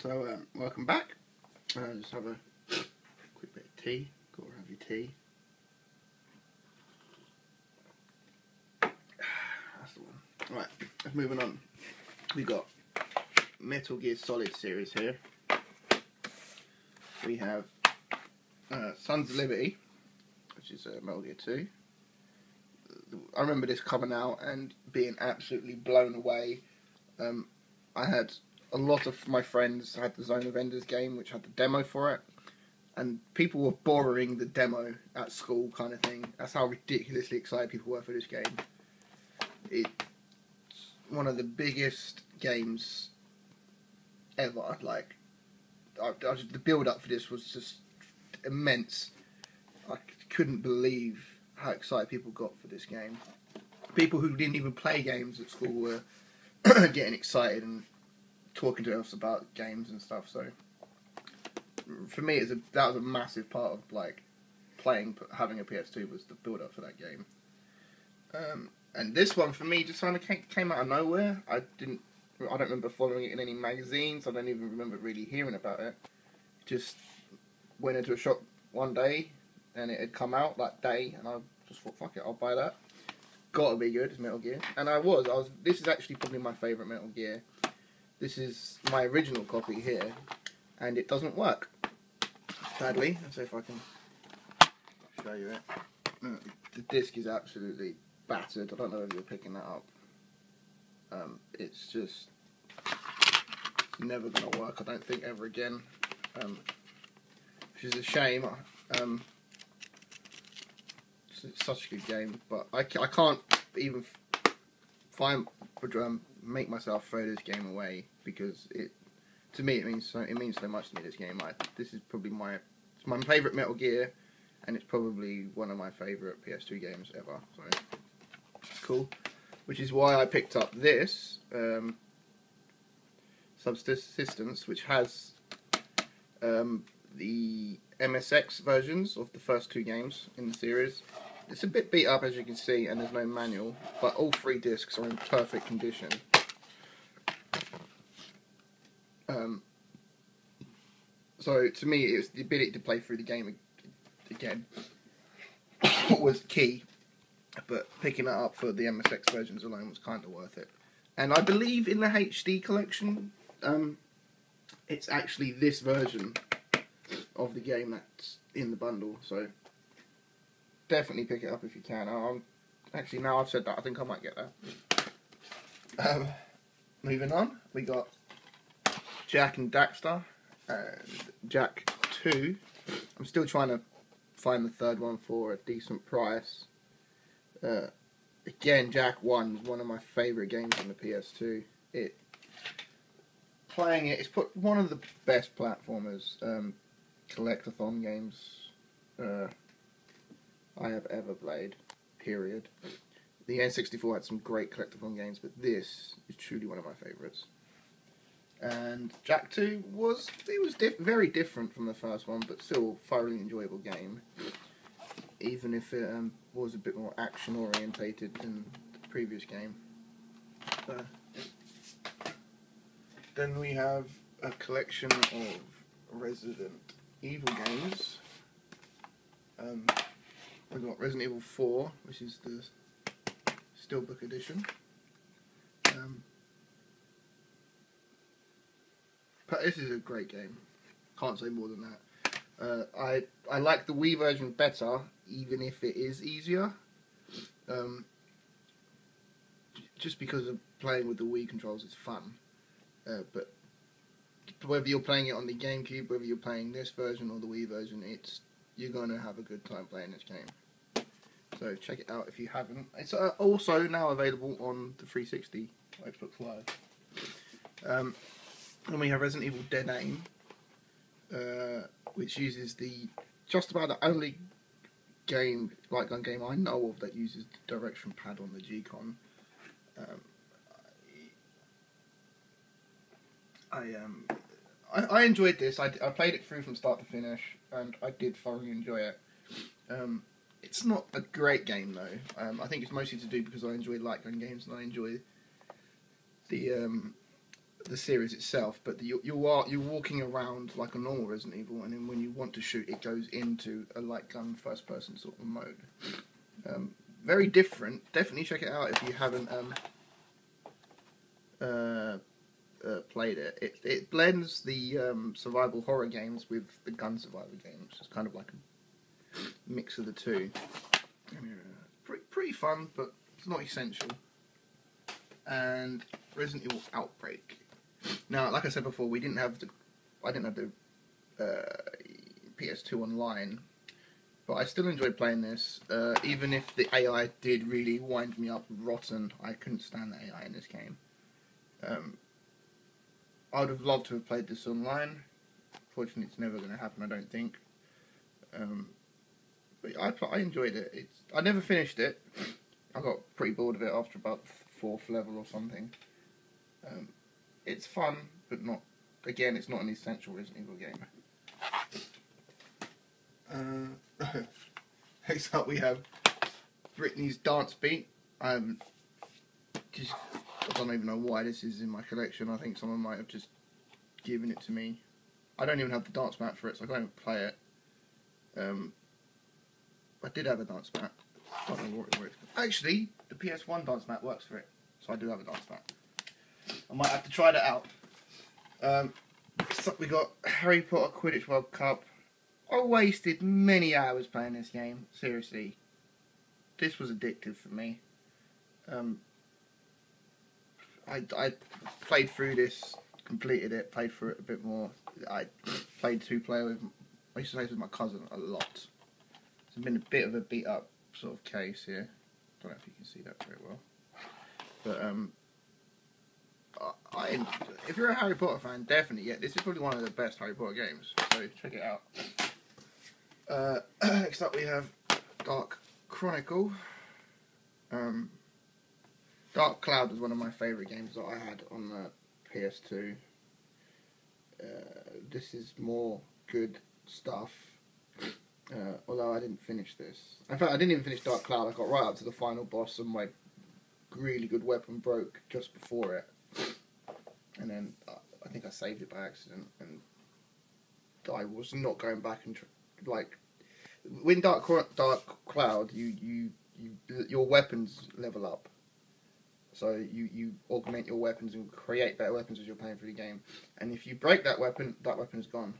So, welcome back. Just have a quick bit of tea. Got to have your tea. That's the one. Right, let's moving on. We got Metal Gear Solid series here. We have Sons of Liberty, which is Metal Gear 2. I remember this coming out and being absolutely blown away. I had a lot of my friends had the Zone of Enders game, which had the demo for it, and people were borrowing the demo at school, kind of thing. That's how ridiculously excited people were for this game. It's one of the biggest games ever. Like, the build-up for this was just immense. I couldn't believe how excited people got for this game. People who didn't even play games at school were getting excited and talking to us about games and stuff. So for me, that was a massive part of like having a PS2 was the build up for that game. And this one for me just kind of came out of nowhere. I don't remember following it in any magazines. I don't even remember really hearing about it. Just went into a shop one day and it had come out that day, and I just thought, fuck it, I'll buy that. Gotta be good, it's Metal Gear. And I was. This is actually probably my favourite Metal Gear. This is my original copy here, and it doesn't work. Sadly. Let's see if I can show you it. The disc is absolutely battered. I don't know if you're picking that up. It's just never going to work, I don't think, ever again. Which is a shame. It's such a good game, but I can't even make myself throw this game away, because to me it means so much to me. This game, this is probably it's my favourite Metal Gear, and it's probably one of my favourite PS2 games ever. So it's cool, which is why I picked up this Subsistence, which has the MSX versions of the first two games in the series. It's a bit beat up, as you can see, and there's no manual, but all three discs are in perfect condition. So to me, it was the ability to play through the game again was key, but picking it up for the MSX versions alone was kind of worth it. And I believe in the HD collection, it's actually this version of the game that's in the bundle, so definitely pick it up if you can. Actually, now I've said that, I think I might get that. Moving on, we got Jak and Daxter and Jak 2. I'm still trying to find the third one for a decent price. Again, Jak 1 is one of my favourite games on the PS2. Playing it, it's one of the best platformers, collectathon games I have ever played, period. The N64 had some great collectathon games, but this is truly one of my favourites. And Jak 2 was very different from the first one, but still a thoroughly enjoyable game, even if it was a bit more action orientated than the previous game. Then we have a collection of Resident Evil games. We've got Resident Evil 4, which is the Steelbook edition. But this is a great game. Can't say more than that. I like the Wii version better, even if it is easier. Just because of playing with the Wii controls, it's fun. But whether you're playing it on the GameCube, whether you're playing this version or the Wii version, you're going to have a good time playing this game. So check it out if you haven't. It's also now available on the 360 Xbox Live. And we have Resident Evil Dead Aim, which uses just about the only light gun game I know of that uses the direction pad on the G-Con. I enjoyed this. I played it through from start to finish, and I did thoroughly enjoy it. It's not a great game though. I think it's mostly to do because I enjoy light gun games, and I enjoy the the series itself, but you're walking around like a normal Resident Evil, and then when you want to shoot, it goes into a light gun first person sort of mode. Very different. Definitely check it out if you haven't played it. It blends the survival horror games with the gun survival games. It's kind of like a mix of the two. Pretty fun, but it's not essential. And Resident Evil Outbreak. Now, like I said before, I didn't have the PS2 online, but I still enjoyed playing this. Even if the AI did really wind me up rotten, I couldn't stand the AI in this game. I would have loved to have played this online. Fortunately, it's never going to happen, I don't think. But I enjoyed it. I never finished it. I got pretty bored of it after about the 4th level or something. It's fun, but not. Again, it's not an essential Resident Evil game. Next up, we have Britney's Dance Beat. I don't even know why this is in my collection. I think someone might have just given it to me. I don't even have the dance mat for it, so I can't even play it. I did have a dance mat. I don't know what it was. Actually, the PS1 dance mat works for it, so I do have a dance mat. I might have to try that out. So we got Harry Potter Quidditch World Cup. I wasted many hours playing this game. Seriously, this was addictive for me. I played through this, completed it, played through it a bit more. I played 2-player with. I used to play with my cousin a lot. It's been a bit of a beat up sort of case here. Don't know if you can see that very well, but if you're a Harry Potter fan, definitely, yeah, this is probably one of the best Harry Potter games, so check it out. Next up we have Dark Chronicle. Dark Cloud was one of my favourite games that I had on the PS2. This is more good stuff, although I didn't finish this. In fact, I didn't even finish Dark Cloud. I got right up to the final boss and my really good weapon broke just before it. And then I think I saved it by accident, and I was not going back and like when Dark Cloud, your weapons level up, so you augment your weapons and create better weapons as you're playing through the game. And if you break that weapon's gone,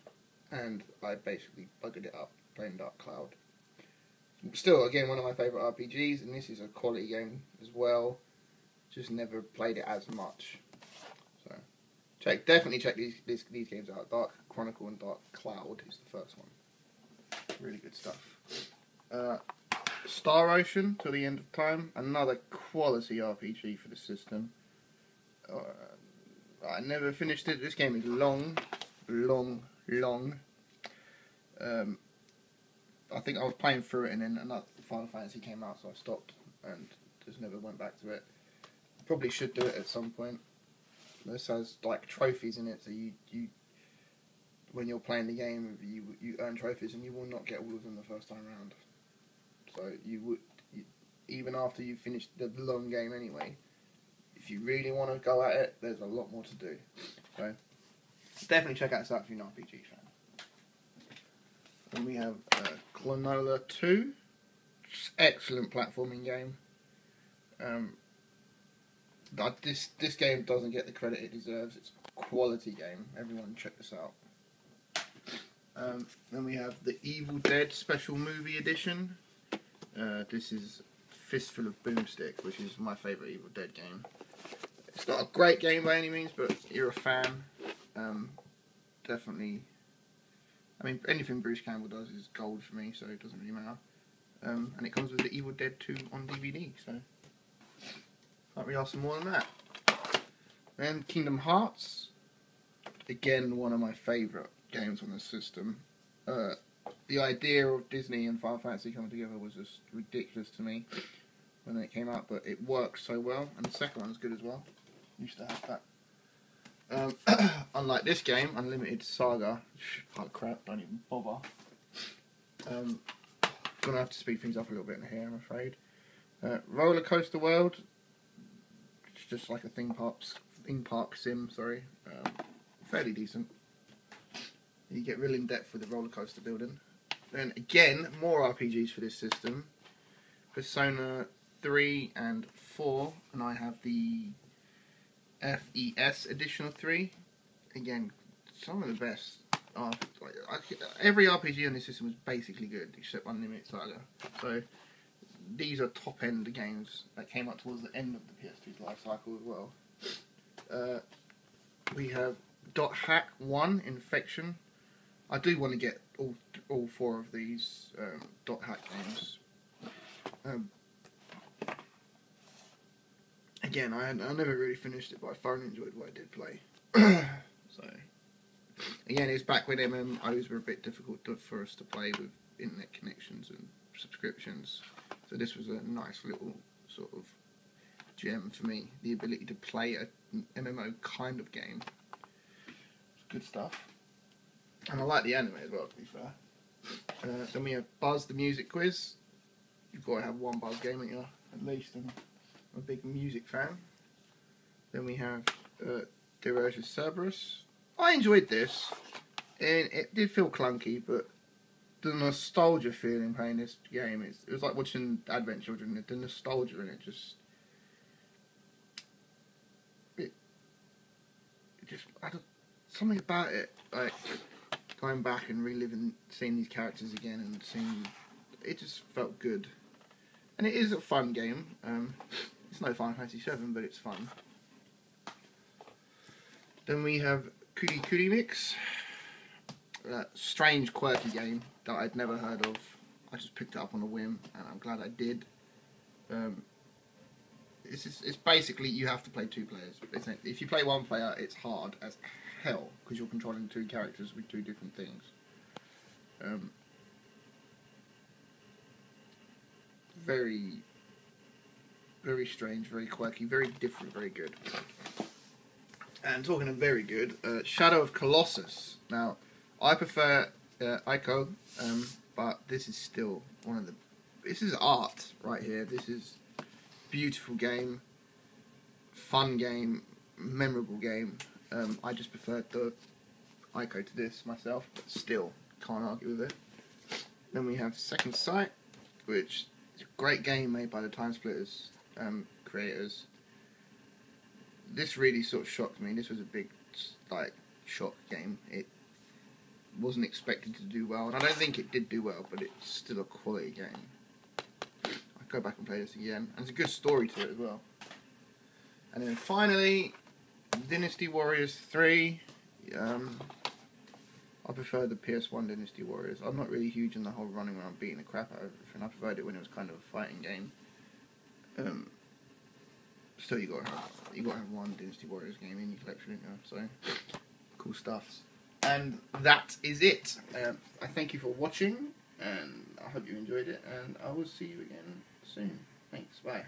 and I basically buggered it up playing Dark Cloud. Still, again, one of my favourite RPGs, and this is a quality game as well. Just never played it as much. So, definitely check these games out. Dark Chronicle and Dark Cloud is the first one. Really good stuff. Star Ocean, Till the End of Time. Another quality RPG for the system. I never finished it. This game is long. I think I was playing through it and then another Final Fantasy came out, so I stopped and just never went back to it. Probably should do it at some point. This has like trophies in it, so you when you're playing the game, you earn trophies, and you will not get all of them the first time around. So even after you finish the long game anyway, if you really want to go at it, there's a lot more to do. So definitely check out this out if you're an RPG fan. And we have Klonoa 2. Excellent platforming game. This game doesn't get the credit it deserves. It's a quality game. Everyone check this out. Then we have the Evil Dead Special Movie Edition. This is Fistful of Boomstick, which is my favourite Evil Dead game. It's not a great game by any means, but you're a fan. Definitely. I mean, anything Bruce Campbell does is gold for me, so it doesn't really matter. And it comes with the Evil Dead 2 on DVD, so can't really ask for more than that. Then Kingdom Hearts. Again, one of my favourite games on the system. The idea of Disney and Final Fantasy coming together was just ridiculous to me when it came out, but it works so well, and the second one's good as well. Used to have that. Unlike this game, Unlimited Saga, oh crap, don't even bother. Gonna have to speed things up a little bit in here, I'm afraid. Roller Coaster World, it's just like a theme theme park sim, sorry. Fairly decent. You get real in depth with the roller coaster building. Then again, more RPGs for this system. Persona 3 and 4, and I have the FES Additional 3. Again, some of the best. Every RPG on this system was basically good, except Unlimited Saga. So these are top end games that came out towards the end of the PS2's life cycle as well. We have .hack 1 Infection. I do want to get all 4 of these .hack games. Again, I never really finished it, but I thoroughly enjoyed what I did play. So, again, it's back when MMOs were a bit difficult for us to play with internet connections and subscriptions. So this was a nice little sort of gem for me. The ability to play an MMO kind of game. Good stuff. And I like the anime as well, to be fair. Then we have Buzz the Music Quiz. You've got to have one Buzz game, ain't you? At least. I'm a big music fan. Then we have Dirge Cerberus. I enjoyed this. And it did feel clunky, but the nostalgia feeling playing this game, it was like watching Advent Children. The nostalgia in it just... something about it, like going back and reliving, seeing these characters again and seeing, it just felt good. And it is a fun game. It's no Final Fantasy VII, but it's fun. Then we have Kuri Kuri Mix, that strange, quirky game that I'd never heard of. I just picked it up on a whim, and I'm glad I did. It's basically you have to play 2 players. If you play 1 player, it's hard as hell because you're controlling 2 characters with 2 different things. Very, very strange, very quirky, very different, very good. And talking of very good, Shadow of Colossus. Now, I prefer Ico, but this is still one of the... This is art right here. This is beautiful game, fun game, memorable game. I just preferred the Ico to this myself, but still can't argue with it. Then we have Second Sight, which is a great game made by the Time Splitters creators. This really sort of shocked me. This was a big shock game. It wasn't expected to do well, and I don't think it did do well, but it's still a quality game. I'd go back and play this again, and it's a good story to it as well. And then finally, Dynasty Warriors 3. I prefer the PS1 Dynasty Warriors. I'm not really huge in the whole running around beating the crap out of everything. I preferred it when it was kind of a fighting game. Still, you gotta have one Dynasty Warriors game in your collection, you know, so cool stuff. And that is it. I thank you for watching, and I hope you enjoyed it, and I will see you again soon. Thanks, bye.